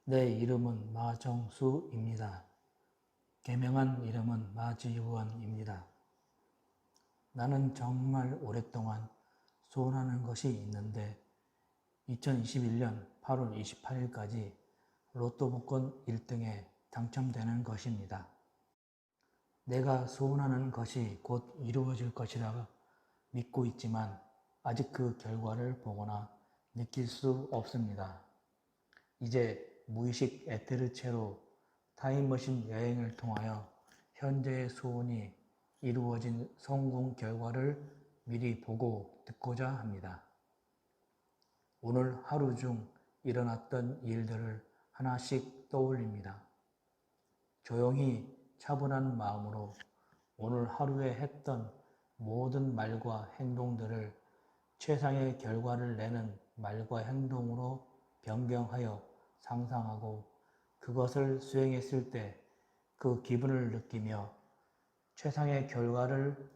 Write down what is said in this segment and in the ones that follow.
내 이름은 마정수입니다. 개명한 이름은 마지원입니다. 나는 정말 오랫동안 소원하는 것이 있는데 2021년 8월 28일까지 로또 복권 1등에 당첨되는 것입니다. 내가 소원하는 것이 곧 이루어질 것이라 믿고 있지만 아직 그 결과를 보거나 느낄 수 없습니다. 이제 무의식 에테르체로 타임머신 여행을 통하여 현재의 소원이 이루어진 성공 결과를 미리 보고 듣고자 합니다. 오늘 하루 중 일어났던 일들을 하나씩 떠올립니다. 조용히 차분한 마음으로 오늘 하루에 했던 모든 말과 행동들을 최상의 결과를 내는 말과 행동으로 변경하여 상상하고 그것을 수행했을 때 그 기분을 느끼며 최상의 결과를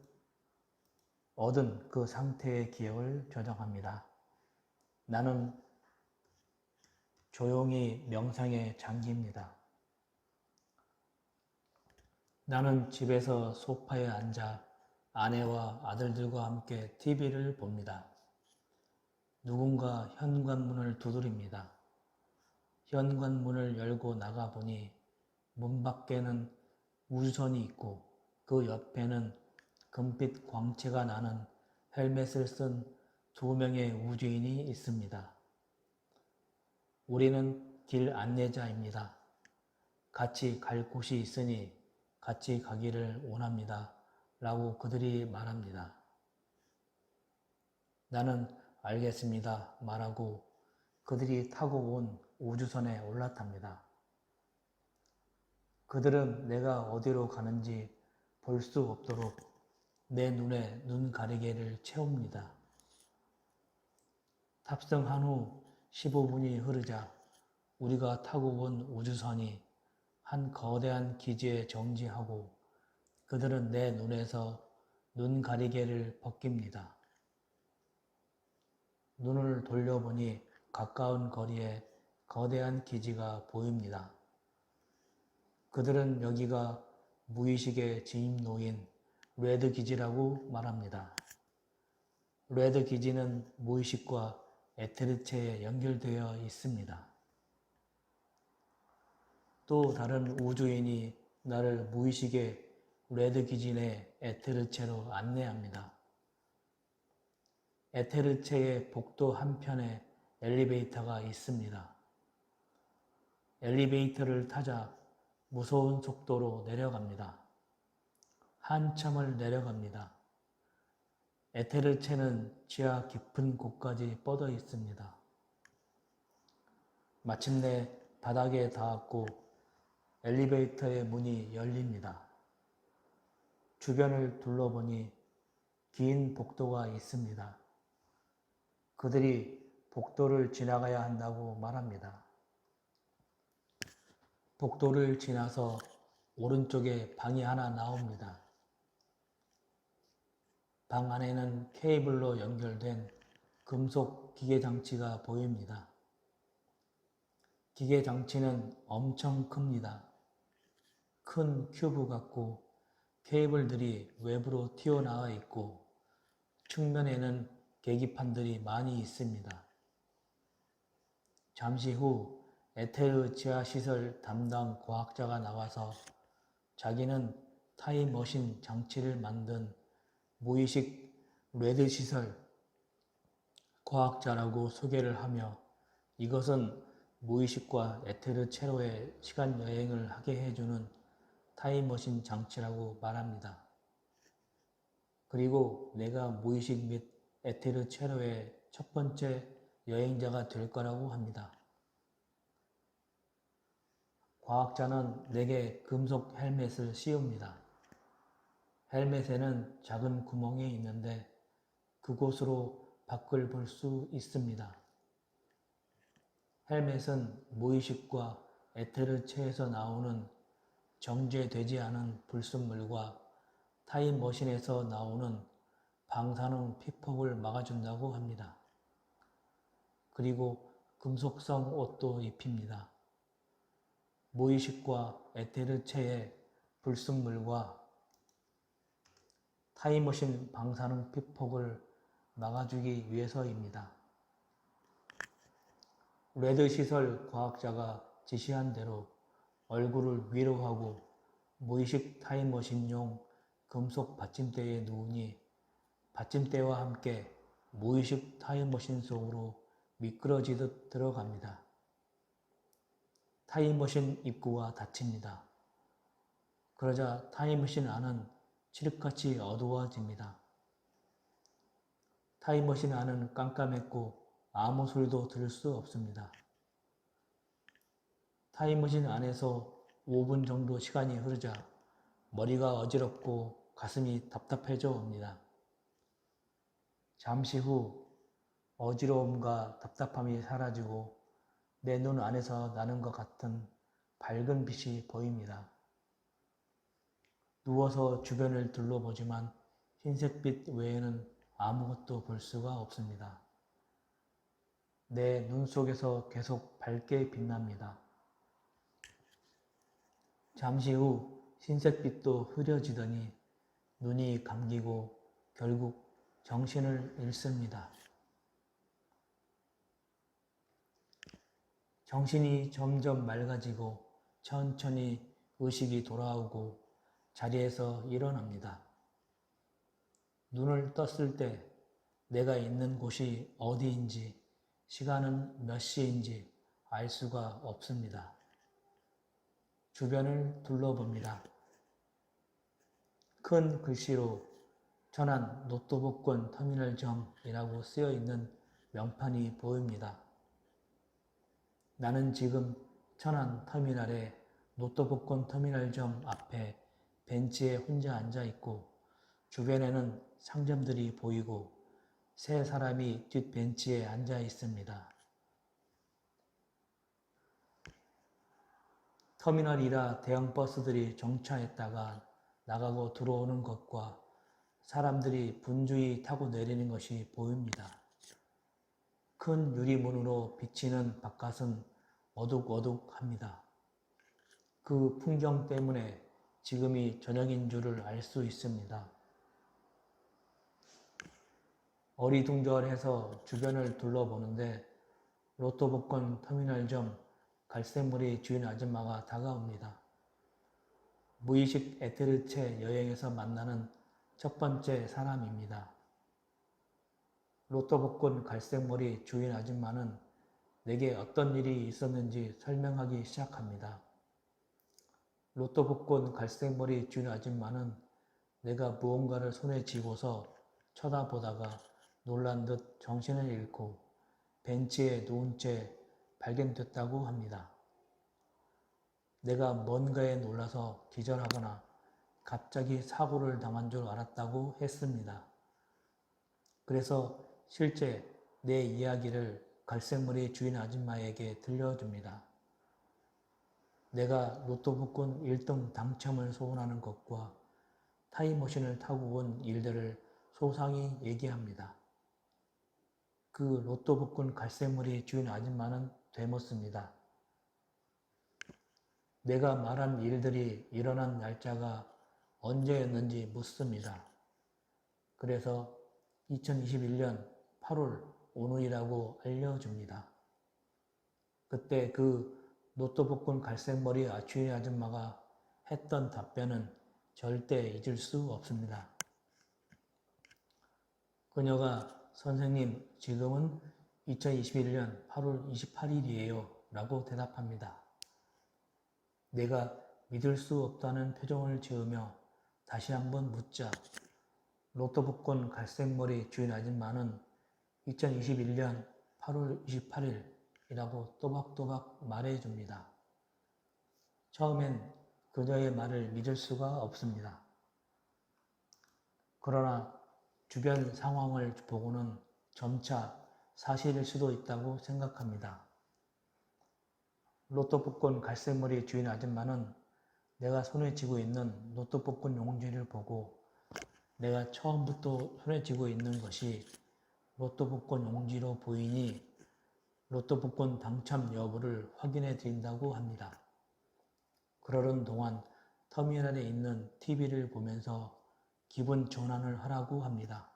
얻은 그 상태의 기억을 저장합니다. 나는 조용히 명상에 잠깁니다. 나는 집에서 소파에 앉아 아내와 아들들과 함께 TV를 봅니다. 누군가 현관문을 두드립니다. 현관문을 열고 나가보니 문 밖에는 우주선이 있고 그 옆에는 금빛 광채가 나는 헬멧을 쓴 2명의 우주인이 있습니다. 우리는 길 안내자입니다. 같이 갈 곳이 있으니 같이 가기를 원합니다. 라고 그들이 말합니다. 나는 알겠습니다. 말하고 그들이 타고 온 우주선에 올라탑니다. 그들은 내가 어디로 가는지 볼 수 없도록 내 눈에 눈 가리개를 채웁니다. 탑승한 후 15분이 흐르자 우리가 타고 온 우주선이 한 거대한 기지에 정지하고 그들은 내 눈에서 눈 가리개를 벗깁니다. 눈을 돌려보니 가까운 거리에 거대한 기지가 보입니다. 그들은 여기가 무의식의 진입로인 레드 기지라고 말합니다. 레드 기지는 무의식과 에테르체에 연결되어 있습니다. 또 다른 우주인이 나를 무의식의 레드 기지 내 에테르체로 안내합니다. 에테르체의 복도 한편에 엘리베이터가 있습니다. 엘리베이터를 타자 무서운 속도로 내려갑니다. 한참을 내려갑니다. 에테르체는 지하 깊은 곳까지 뻗어 있습니다. 마침내 바닥에 닿았고 엘리베이터의 문이 열립니다. 주변을 둘러보니 긴 복도가 있습니다. 그들이 복도를 지나가야 한다고 말합니다. 복도를 지나서 오른쪽에 방이 하나 나옵니다. 방 안에는 케이블로 연결된 금속 기계장치가 보입니다. 기계장치는 엄청 큽니다. 큰 큐브 같고 케이블들이 외부로 튀어나와 있고 측면에는 계기판들이 많이 있습니다. 잠시 후 에테르 지하시설 담당 과학자가 나와서 자기는 타임머신 장치를 만든 무의식 레드 시설 과학자라고 소개를 하며 이것은 무의식과 에테르 체로의 시간 여행을 하게 해주는 타임머신 장치라고 말합니다. 그리고 내가 무의식 및 에테르 체로의 첫 번째 여행자가 될 거라고 합니다. 과학자는 내게 금속 헬멧을 씌웁니다. 헬멧에는 작은 구멍이 있는데 그곳으로 밖을 볼 수 있습니다. 헬멧은 무의식과 에테르체에서 나오는 정제되지 않은 불순물과 타임머신에서 나오는 방사능 피폭을 막아준다고 합니다. 그리고 금속성 옷도 입힙니다. 무의식과 에테르체의 불순물과 타임머신 방사능 피폭을 막아주기 위해서입니다. 레드 시설 과학자가 지시한 대로 얼굴을 위로 하고 무의식 타임머신용 금속 받침대에 누우니 받침대와 함께 무의식 타임머신 속으로 미끄러지듯 들어갑니다. 타임머신 입구가 닫힙니다. 그러자 타임머신 안은 칠흑같이 어두워집니다. 타임머신 안은 깜깜했고 아무 소리도 들을 수 없습니다. 타임머신 안에서 5분 정도 시간이 흐르자 머리가 어지럽고 가슴이 답답해져 옵니다. 잠시 후 어지러움과 답답함이 사라지고 내 눈 안에서 나는 것 같은 밝은 빛이 보입니다. 누워서 주변을 둘러보지만 흰색빛 외에는 아무것도 볼 수가 없습니다. 내 눈 속에서 계속 밝게 빛납니다. 잠시 후 흰색빛도 흐려지더니 눈이 감기고 결국 정신을 잃습니다. 정신이 점점 맑아지고 천천히 의식이 돌아오고 자리에서 일어납니다. 눈을 떴을 때 내가 있는 곳이 어디인지 시간은 몇 시인지 알 수가 없습니다. 주변을 둘러봅니다. 큰 글씨로 천안 노트북권 터미널점이라고 쓰여있는 명판이 보입니다. 나는 지금 천안 터미널의 노트북권 터미널점 앞에 벤치에 혼자 앉아있고 주변에는 상점들이 보이고 세 사람이 뒷벤치에 앉아있습니다. 터미널이라 대형 버스들이 정차했다가 나가고 들어오는 것과 사람들이 분주히 타고 내리는 것이 보입니다. 큰 유리문으로 비치는 바깥은 어둑어둑합니다. 그 풍경 때문에 지금이 저녁인 줄을 알 수 있습니다. 어리둥절해서 주변을 둘러보는데 로또 복권 터미널점 갈색머리 주인 아줌마가 다가옵니다. 무의식 에테르체 여행에서 만나는 첫 번째 사람입니다. 로또 복권 갈색머리 주인 아줌마는 내게 어떤 일이 있었는지 설명하기 시작합니다. 로또 복권 갈색머리 주인 아줌마는 내가 무언가를 손에 쥐고서 쳐다보다가 놀란 듯 정신을 잃고 벤치에 누운 채 발견됐다고 합니다. 내가 뭔가에 놀라서 기절하거나 갑자기 사고를 당한 줄 알았다고 했습니다. 그래서 실제 내 이야기를 갈색머리 주인 아줌마에게 들려줍니다. 내가 로또 복권 1등 당첨을 소원하는 것과 타임머신을 타고 온 일들을 소상히 얘기합니다. 그 로또 복권 갈색머리 주인 아줌마는 되묻습니다. 내가 말한 일들이 일어난 날짜가 언제였는지 묻습니다. 그래서 2021년 8월 오늘이라고 알려줍니다. 그때 그 로또 복권 갈색머리 주인 아줌마가 했던 답변은 절대 잊을 수 없습니다. 그녀가 선생님, 지금은 2021년 8월 28일이에요 라고 대답합니다. 내가 믿을 수 없다는 표정을 지으며 다시 한번 묻자 로또 복권 갈색머리 주인 아줌마는 2021년 8월 28일이라고 또박또박 말해줍니다. 처음엔 그녀의 말을 믿을 수가 없습니다. 그러나 주변 상황을 보고는 점차 사실일 수도 있다고 생각합니다. 로또 복권 갈색머리 주인 아줌마는 내가 손에 쥐고 있는 로또 복권 용지를 보고 내가 처음부터 손에 쥐고 있는 것이 로또 복권 용지로 보이니 로또 복권 당첨 여부를 확인해 드린다고 합니다. 그러는 동안 터미널에 있는 TV를 보면서 기분 전환을 하라고 합니다.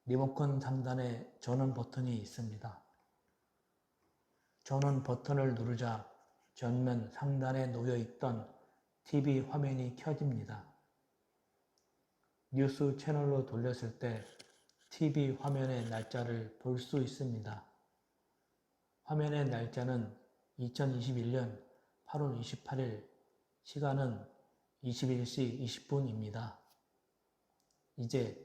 리모컨 상단에 전원 버튼이 있습니다. 전원 버튼을 누르자 전면 상단에 놓여있던 TV 화면이 켜집니다. 뉴스 채널로 돌렸을 때 TV 화면의 날짜를 볼 수 있습니다. 화면의 날짜는 2021년 8월 28일, 시간은 21시 20분입니다. 이제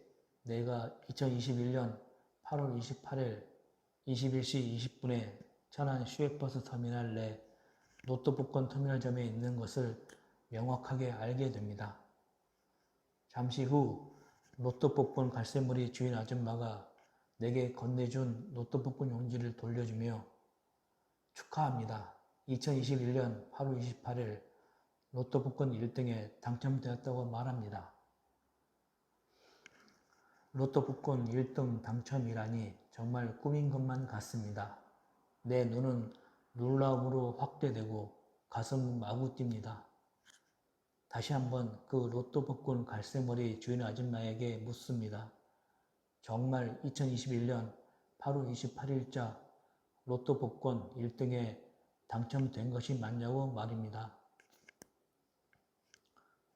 내가 2021년 8월 28일 21시 20분에 천안 시외버스 터미널 내 로또 복권 터미널점에 있는 것을 명확하게 알게 됩니다. 잠시 후 로또 복권 갈색머리 주인 아줌마가 내게 건네준 로또 복권 용지를 돌려주며 축하합니다. 2021년 8월 28일 로또 복권 1등에 당첨되었다고 말합니다. 로또 복권 1등 당첨이라니 정말 꿈인 것만 같습니다. 내 눈은 놀라움으로 확대되고 가슴 마구 뜁니다. 다시 한번 그 로또 복권 갈색머리 주인 아줌마에게 묻습니다. 정말 2021년 8월 28일자 로또 복권 1등에 당첨된 것이 맞냐고 말입니다.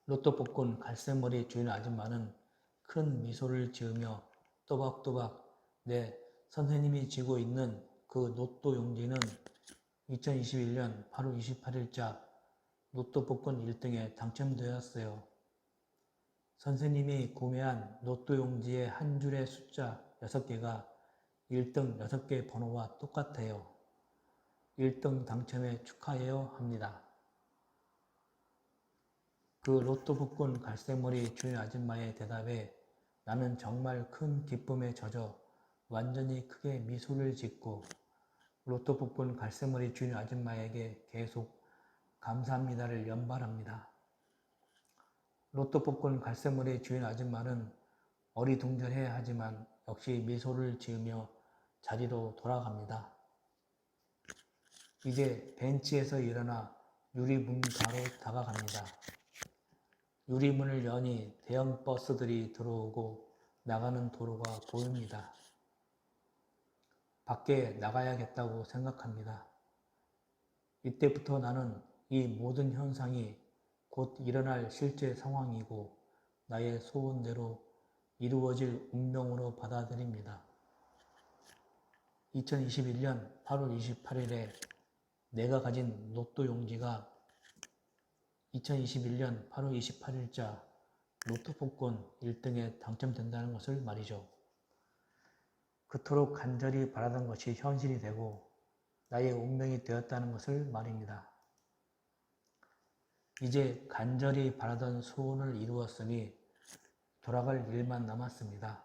로또 복권 갈색머리 주인 아줌마는 큰 미소를 지으며 또박또박 네, 선생님이 쥐고 있는 그 로또 용지는 2021년 8월 28일자 로또 복권 1등에 당첨되었어요. 선생님이 구매한 로또 용지의 한 줄의 숫자 6개가 1등 6개 번호와 똑같아요. 1등 당첨에 축하해요 합니다. 그 로또 복권 갈색머리 주인 아줌마의 대답에 나는 정말 큰 기쁨에 젖어 완전히 크게 미소를 짓고 로또 복권 갈색머리 주인 아줌마에게 계속 감사합니다를 연발합니다. 로또 복권 갈색머리 주인 아줌마는 어리둥절해 하지만 역시 미소를 지으며 자리로 돌아갑니다. 이제 벤치에서 일어나 유리문 가로 다가갑니다. 유리문을 여니 대형 버스들이 들어오고 나가는 도로가 보입니다. 밖에 나가야겠다고 생각합니다. 이때부터 나는 이 모든 현상이 곧 일어날 실제 상황이고 나의 소원대로 이루어질 운명으로 받아들입니다. 2021년 8월 28일에 내가 가진 로또 용지가 2021년 8월 28일자 로또 복권 1등에 당첨된다는 것을 말이죠. 그토록 간절히 바라던 것이 현실이 되고 나의 운명이 되었다는 것을 말입니다. 이제 간절히 바라던 소원을 이루었으니 돌아갈 일만 남았습니다.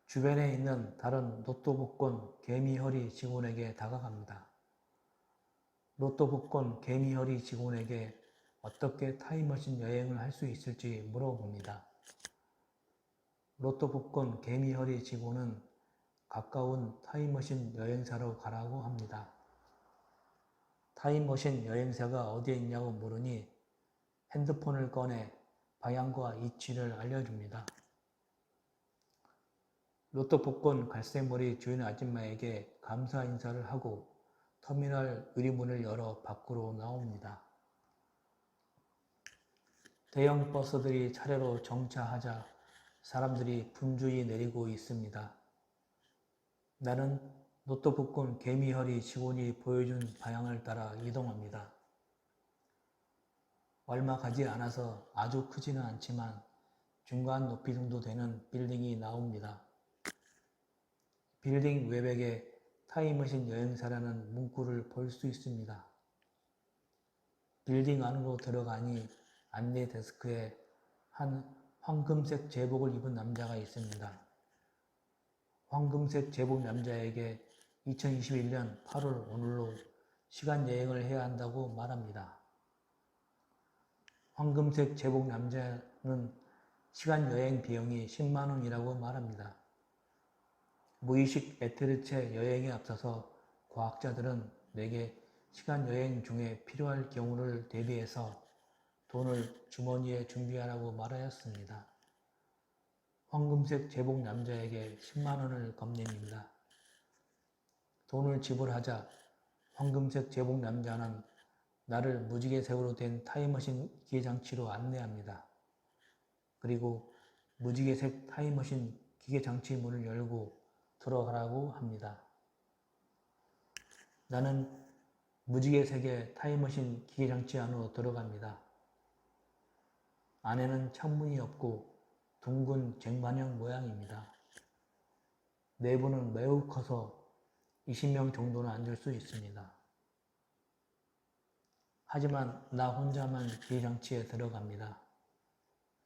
주변에 있는 다른 로또 복권 개미허리 직원에게 다가갑니다. 로또 복권 개미허리 직원에게 어떻게 타임머신 여행을 할 수 있을지 물어봅니다. 로또 복권 개미허리 직원은 가까운 타임머신 여행사로 가라고 합니다. 타임머신 여행사가 어디에 있냐고 물으니 핸드폰을 꺼내 방향과 위치를 알려줍니다. 로또 복권 갈색머리 주인 아줌마에게 감사 인사를 하고 터미널 유리문을 열어 밖으로 나옵니다. 대형 버스들이 차례로 정차하자 사람들이 분주히 내리고 있습니다. 나는 노트북군 개미허리 직원이 보여준 방향을 따라 이동합니다. 얼마 가지 않아서 아주 크지는 않지만 중간 높이 정도 되는 빌딩이 나옵니다. 빌딩 외벽에 타임머신 여행사라는 문구를 볼 수 있습니다. 빌딩 안으로 들어가니 안내 데스크에 한 황금색 제복을 입은 남자가 있습니다. 황금색 제복 남자에게 2021년 8월 오늘로 시간 여행을 해야 한다고 말합니다. 황금색 제복 남자는 시간 여행 비용이 10만 원이라고 말합니다. 무의식 에테르체 여행에 앞서서 과학자들은 내게 시간 여행 중에 필요할 경우를 대비해서 돈을 주머니에 준비하라고 말하였습니다. 황금색 제복 남자에게 10만 원을 건넵니다. 돈을 지불하자 황금색 제복 남자는 나를 무지개색으로 된 타임머신 기계장치로 안내합니다. 그리고 무지개색 타임머신 기계장치 문을 열고 들어가라고 합니다. 나는 무지개색의 타임머신 기계장치 안으로 들어갑니다. 안에는 창문이 없고 둥근 쟁반형 모양입니다. 내부는 매우 커서 20명 정도는 앉을 수 있습니다. 하지만 나 혼자만 기계장치에 들어갑니다.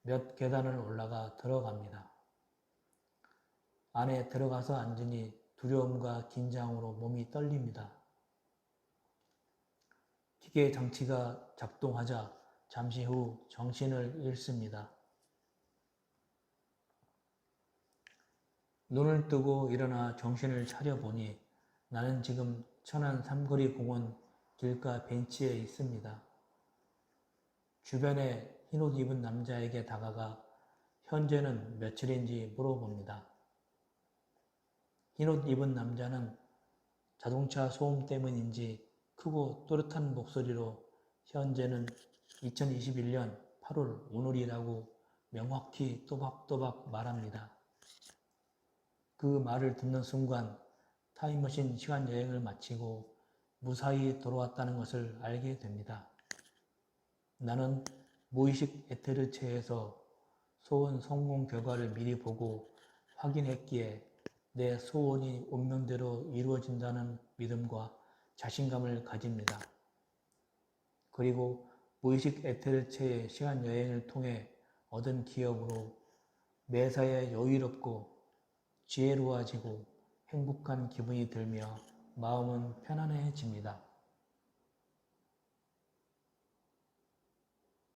몇 계단을 올라가 들어갑니다. 안에 들어가서 앉으니 두려움과 긴장으로 몸이 떨립니다. 기계 장치가 작동하자 잠시 후 정신을 잃습니다. 눈을 뜨고 일어나 정신을 차려보니 나는 지금 천안 삼거리 공원 길가 벤치에 있습니다. 주변에 흰옷 입은 남자에게 다가가 현재는 며칠인지 물어봅니다. 흰옷 입은 남자는 자동차 소음 때문인지 크고 또렷한 목소리로 현재는 2021년 8월 오늘이라고 명확히 또박또박 말합니다. 그 말을 듣는 순간 타임머신 시간 여행을 마치고 무사히 돌아왔다는 것을 알게 됩니다. 나는 무의식 에테르체에서 소원 성공 결과를 미리 보고 확인했기에 내 소원이 운명대로 이루어진다는 믿음과 자신감을 가집니다. 그리고 무의식 에테르체의 시간 여행을 통해 얻은 기억으로 매사에 여유롭고 지혜로워지고 행복한 기분이 들며 마음은 편안해집니다.